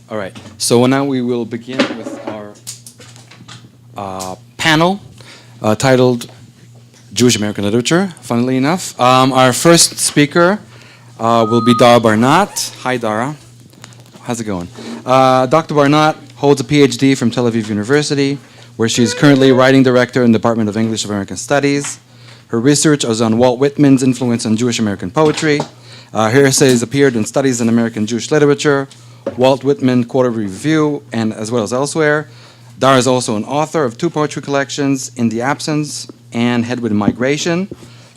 All right. So now we will begin with our panel titled Jewish American Literature, funnily enough. Our first speaker will be Dara Darnat. Hi, Dara. How's it going? Dr. Barnat holds a PhD from Tel Aviv University, where she is currently writing director in the Department of English of American Studies. Her research is on Walt Whitman's influence on Jewish American poetry. Her essays appeared in Studies in American Jewish Literature, Walt Whitman Quarterly Review, and as well as elsewhere. Dara is also an author of two poetry collections, In the Absence and Headwind Migration,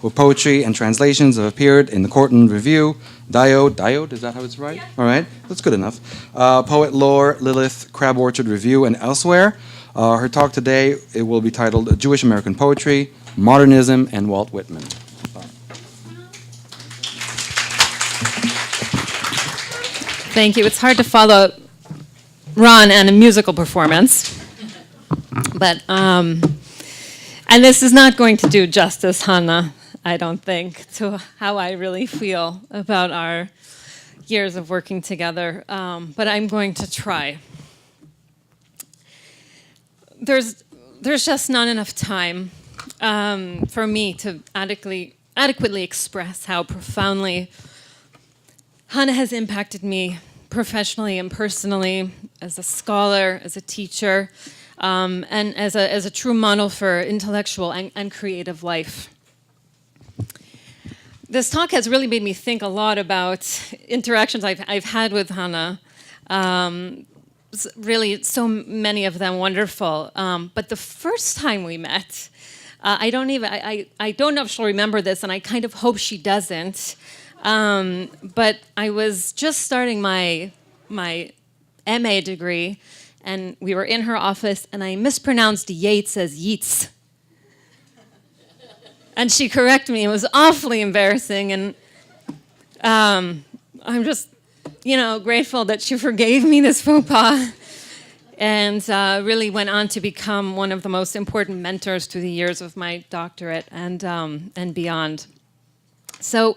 where poetry and translations have appeared in the Corton Review, Diode, is that how it's right? Yeah. All right, that's good enough. Poet Lore, Lilith, Crab Orchard Review, and elsewhere. Her talk today, it will be titled Jewish American Poetry, Modernism, and Walt Whitman. Thank you. It's hard to follow Ron and a musical performance, but and this is not going to do justice, Hannah, I don't think, to how I really feel about our years of working together, but I'm going to try. There's just not enough time for me to adequately express how profoundly Hannah has impacted me professionally and personally, as a scholar, as a teacher, and as a true model for intellectual and creative life. This talk has really made me think a lot about interactions I've had with Hannah. Really, so many of them wonderful. But the first time we met, I don't know if she'll remember this, and I kind of hope she doesn't. But I was just starting my MA degree, and we were in her office, and I mispronounced Yates as Yeats. And she corrected me. It was awfully embarrassing, and I'm just, grateful that she forgave me this faux pas, and really went on to become one of the most important mentors through the years of my doctorate and beyond. So,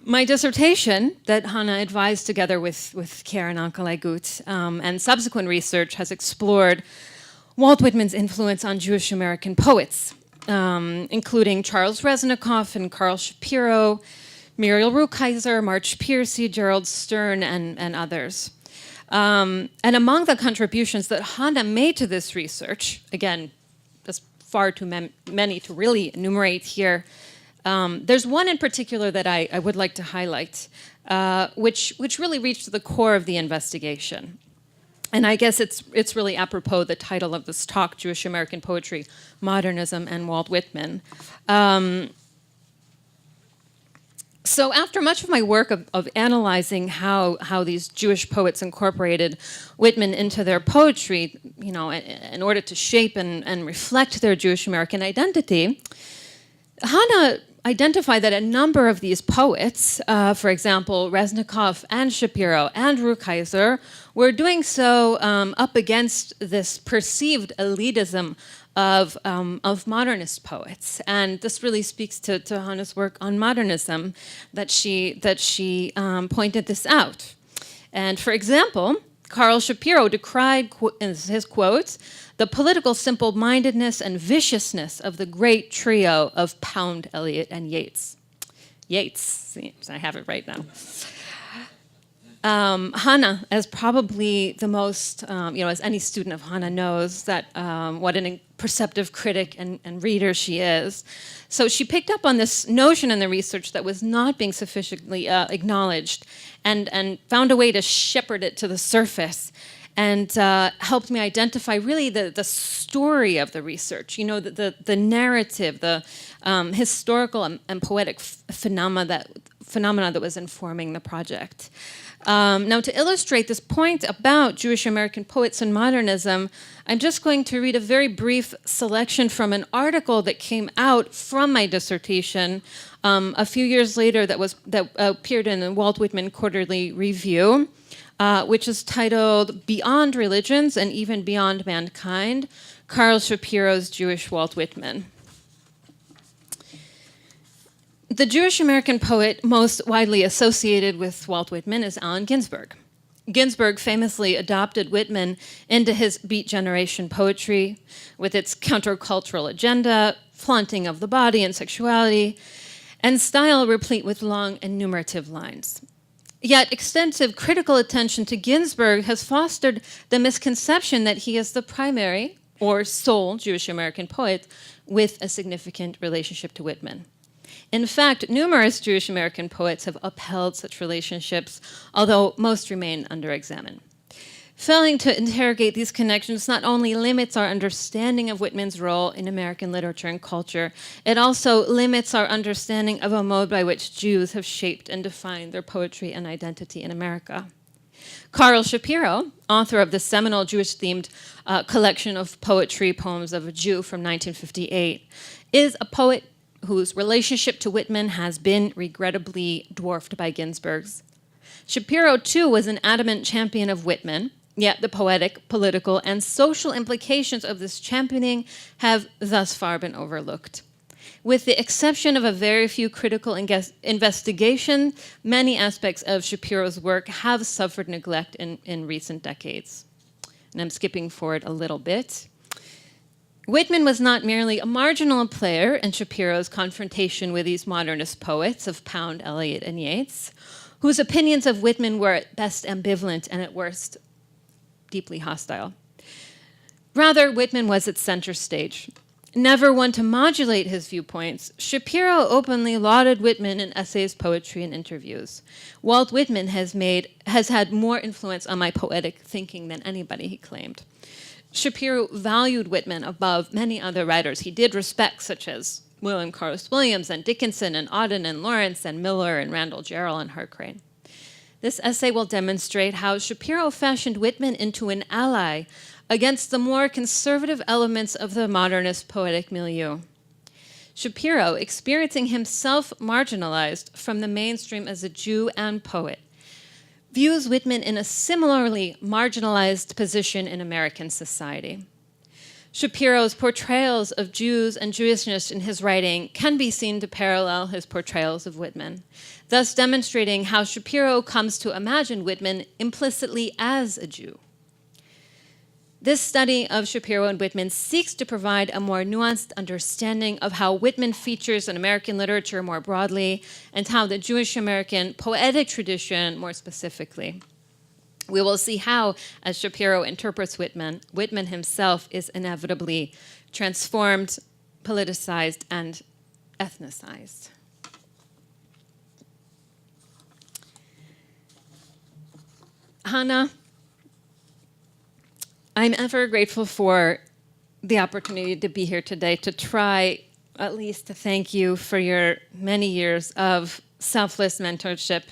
my dissertation that Hannah advised together with Karen Ankalagut and subsequent research has explored Walt Whitman's influence on Jewish American poets, including Charles Reznikoff and Carl Shapiro, Muriel Rukeyser, March Piercy, Gerald Stern, and others. And among the contributions that Hannah made to this research, again, there's far too many to really enumerate here, there's one in particular that I would like to highlight, which really reached to the core of the investigation. And I guess it's really apropos the title of this talk, Jewish American Poetry, Modernism, and Walt Whitman. So after much of my work of analyzing how these Jewish poets incorporated Whitman into their poetry, in order to shape and reflect their Jewish American identity, Hannah identified that a number of these poets, for example, Reznikoff and Shapiro and Rukeyser, were doing so up against this perceived elitism of modernist poets, and this really speaks to Hannah's work on modernism that she pointed this out. And for example, Carl Shapiro decried, in his quotes, the political simple-mindedness and viciousness of the great trio of Pound, Eliot, and Yeats. See, I have it right now. Hannah, as probably the most, as any student of Hannah knows, that what an perceptive critic and reader she is. So she picked up on this notion in the research that was not being sufficiently acknowledged, and found a way to shepherd it to the surface, and helped me identify really the story of the research, the narrative, the historical and poetic phenomena that was informing the project. Now, to illustrate this point about Jewish American poets and modernism, I'm just going to read a very brief selection from an article that came out from my dissertation a few years later that appeared in the Walt Whitman Quarterly Review, which is titled Beyond Religions and Even Beyond Mankind, Carl Shapiro's Jewish Walt Whitman. The Jewish American poet most widely associated with Walt Whitman is Allen Ginsberg. Ginsberg famously adopted Whitman into his Beat Generation poetry with its countercultural agenda, flaunting of the body and sexuality, and style replete with long enumerative lines. Yet extensive critical attention to Ginsberg has fostered the misconception that he is the primary or sole Jewish American poet with a significant relationship to Whitman. In fact, numerous Jewish American poets have upheld such relationships, although most remain under examen. Failing to interrogate these connections not only limits our understanding of Whitman's role in American literature and culture, it also limits our understanding of a mode by which Jews have shaped and defined their poetry and identity in America. Carl Shapiro, author of the seminal Jewish-themed collection of poetry, Poems of a Jew from 1958, is a poet whose relationship to Whitman has been regrettably dwarfed by Ginsberg's. Shapiro, too, was an adamant champion of Whitman, yet the poetic, political, and social implications of this championing have thus far been overlooked. With the exception of a very few critical investigations, many aspects of Shapiro's work have suffered neglect in recent decades. And I'm skipping forward a little bit. Whitman was not merely a marginal player in Shapiro's confrontation with these modernist poets of Pound, Eliot, and Yeats, whose opinions of Whitman were at best ambivalent and at worst deeply hostile. Rather, Whitman was at center stage. Never one to modulate his viewpoints, Shapiro openly lauded Whitman in essays, poetry, and interviews. Walt Whitman has had more influence on my poetic thinking than anybody, he claimed. Shapiro valued Whitman above many other writers he did respect, such as William Carlos Williams and Dickinson and Auden and Lawrence and Miller and Randall Jarrell and Hart Crane. This essay will demonstrate how Shapiro fashioned Whitman into an ally against the more conservative elements of the modernist poetic milieu. Shapiro, experiencing himself marginalized from the mainstream as a Jew and poet, views Whitman in a similarly marginalized position in American society. Shapiro's portrayals of Jews and Jewishness in his writing can be seen to parallel his portrayals of Whitman, thus demonstrating how Shapiro comes to imagine Whitman implicitly as a Jew. This study of Shapiro and Whitman seeks to provide a more nuanced understanding of how Whitman features in American literature more broadly and how the Jewish American poetic tradition more specifically. We will see how, as Shapiro interprets Whitman, Whitman himself is inevitably transformed, politicized, and ethnicized. Hannah, I'm ever grateful for the opportunity to be here today to try at least to thank you for your many years of selfless mentorship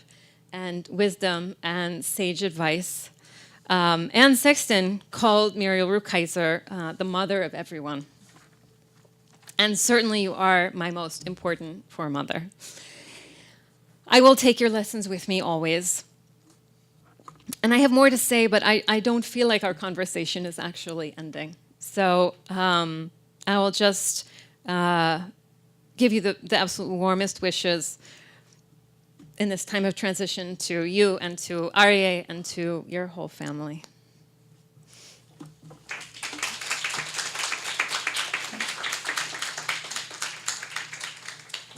and wisdom and sage advice. Anne Sexton called Muriel Rukeyser the mother of everyone. And certainly you are my most important foremother. I will take your lessons with me always. And I have more to say, but I don't feel like our conversation is actually ending. So I will just give you the absolute warmest wishes in this time of transition to you and to Aryeh and to your whole family.